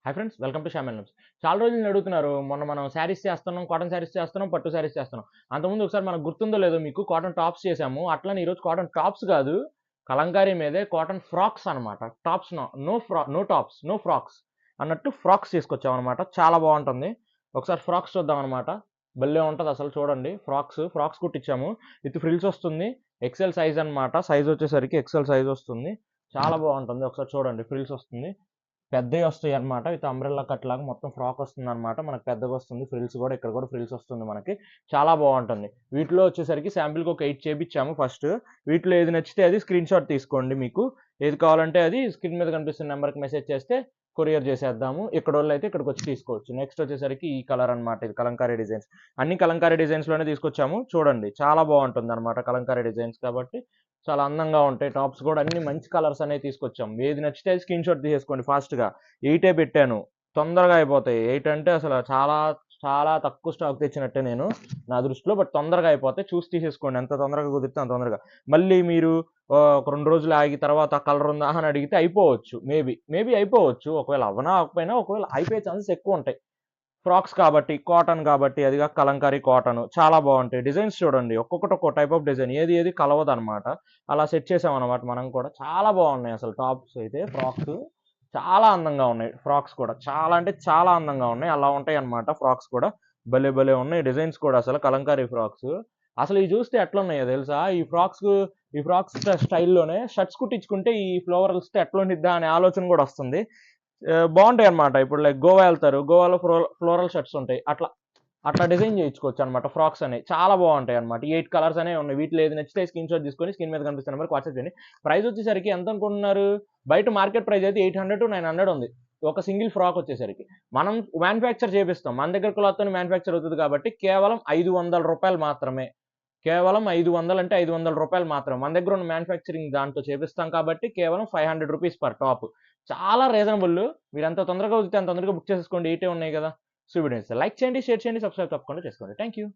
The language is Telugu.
హాయ్ ఫ్రెండ్స్, వెల్కమ్ టు షామెల్ నబ్స్. చాలా రోజులు నేను అడుగుతున్నారు. మొన్న మనం శారీస్ చేస్తున్నాం, కాటన్ శారీస్ చేస్తున్నాం, పట్టు శారీస్ చేస్తున్నాం. అంతకుముందు ఒకసారి మనకు గుర్తుందో లేదో మీకు కాటన్ టాప్స్ చేసాము. అట్లనే ఈరోజు కాటన్ టాప్స్ కాదు, కలంకారీ మీదే కాటన్ ఫ్రాక్స్ అనమాట. Tops no tops no frocks అన్నట్టు ఫ్రాక్స్ తీసుకొచ్చాం అనమాట. చాలా బాగుంటుంది. ఒకసారి ఫ్రాక్స్ చూద్దాం అనమాట. భలే ఉంటుంది అసలు. చూడండి, ఫ్రాక్స్ కుట్టించాము. విత్ ఫ్రిల్స్ వస్తుంది. ఎక్సెల్ సైజ్ అనమాట. సైజ్ వచ్చేసరికి ఎక్సెల్ సైజ్ వస్తుంది. చాలా బాగుంటుంది. ఒకసారి చూడండి, ఫ్రిల్స్ వస్తుంది. పెద్దవి వస్తాయి అనమాట. విత్ అంబ్రెల్లా కట్ లాగా మొత్తం ఫ్రాక్ వస్తుంది అనమాట. మనకు పెద్దగా వస్తుంది. ఫ్రిల్స్ కూడా ఇక్కడ కూడా ఫ్రిల్స్ వస్తుంది మనకి. చాలా బాగుంటుంది. వీటిలో వచ్చేసరికి శాంపిల్కి ఒక 8 చేపించాము ఫస్ట్. వీటిలో ఏది నచ్చితే అది స్క్రీన్ షాట్ తీసుకోండి. మీకు ఏది కావాలంటే అది స్క్రీన్ మీద కనిపిస్తున్న నెంబర్కి మెసేజ్ చేస్తే కొరియర్ చేసేద్దాము. ఇక్కడ వాళ్ళు అయితే ఇక్కడికి వచ్చి తీసుకోవచ్చు. నెక్స్ట్ వచ్చేసరికి ఈ కలర్ అనమాట. ఇది కలంకారీ డిజైన్స్. అన్ని కలంకారీ డిజైన్స్ లోనే తీసుకొచ్చాము. చూడండి, చాలా బాగుంటుంది అనమాట. కలంకారీ డిజైన్స్ కాబట్టి చాలా అందంగా ఉంటాయి. టాప్స్ కూడా అన్ని మంచి కలర్స్ అనేవి తీసుకొచ్చాం. ఏది నచ్చితే స్క్రీన్ షాట్ తీసేసుకోండి ఫాస్ట్గా. 8 పెట్టాను, తొందరగా అయిపోతాయి. 8 అంటే అసలు చాలా చాలా తక్కువ స్టాక్ తెచ్చినట్టే నేను నా దృష్టిలో. బట్ తొందరగా అయిపోతాయి. చూసి తీసేసుకోండి, ఎంత తొందరగా కుదిరితే అంత తొందరగా. మళ్ళీ మీరు ఒక 2 రోజులు ఆగి తర్వాత కలర్ ఉందా అని అడిగితే అయిపోవచ్చు. మేబీ అయిపోవచ్చు. ఒకవేళ అవ్వనా అవ్వకపోయినా ఒకవేళ అయిపోయే ఛాన్సెస్ ఎక్కువ ఉంటాయి. ఫ్రాక్స్ కాబట్టి, కాటన్ కాబట్టి, అదిగా కలంకారీ కాటన్ చాలా బాగుంటాయి. డిజైన్స్ చూడండి, ఒక్కొక్కటి ఒక్కో టైప్ ఆఫ్ డిజైన్, ఏది కలవదు అనమాట. అలా సెట్ చేసాం అనమాట మనం కూడా. చాలా బాగున్నాయి అసలు టాప్స్ అయితే. ఫ్రాక్స్ చాలా అందంగా ఉన్నాయి. ఫ్రాక్స్ కూడా చాలా అంటే చాలా అందంగా ఉన్నాయి. అలా ఉంటాయి అనమాట ఫ్రాక్స్ కూడా. భలే భలే ఉన్నాయి డిజైన్స్ కూడా అసలు. కలంకారీ ఫ్రాక్స్ అసలు ఇవి చూస్తే ఎట్లున్నాయో తెలుసా? ఈ ఫ్రాక్స్ స్టైల్లోనే షర్ట్స్ కుట్టించుకుంటే ఈ ఫ్లోరల్స్తో ఎట్లా ఉండిద్దా అనే ఆలోచన కూడా వస్తుంది. బాగుంటాయి అనమాట. ఇప్పుడు లైక్ గోవా వెళ్తారు, గోవాలో ఫ్లోరల్ షర్ట్స్ ఉంటాయి. అట్లా అట్లా డిజైన్ చేయించుకోవచ్చు అనమాట. ఫ్రాక్స్ అనేవి చాలా బాగుంటాయి అనమాట. 8 కలర్స్ అనేవి ఉన్నాయి. వీటిలో ఏది నచ్చితే స్క్రీన్ షాట్ తీసుకొని స్క్రీన్ మీద కనిపిస్తున్న నెంబర్కి వాట్సాప్ చేయండి. ప్రైస్ వచ్చేసరికి ఎంత అనుకుంటున్నారు? బయట మార్కెట్ ప్రైస్ అయితే 800 to 900 ఉంది ఒక సింగిల్ ఫ్రాక్ వచ్చేసరికి. మనం మ్యానుఫ్యాక్చర్ చేపిస్తాం, మన దగ్గర క్లాత్ మ్యానుఫ్యాక్చర్ అవుతుంది కాబట్టి కేవలం 500 రూపాయలు మాత్రమే. కేవలం 500 అంటే 500 రూపాయలు మాత్రమే. మన దగ్గర ఉన్న మ్యానుఫ్యాక్చరింగ్ దాంట్లో చేపిస్తాం కాబట్టి కేవలం 500 రూపీస్ పర్ టాప్. చాలా రీజనబుల్. మీరు ఎంత తొందరగా వదిలితే అంత తొందరగా బుక్ చేసేసుకోండి. 8 ఉన్నాయి కదా. సో వీడియోస్ లైక్ చేయండి, షేర్ చేయండి, సబ్స్క్రైబ్ తప్పకుండా చేసుకోండి. Thank you.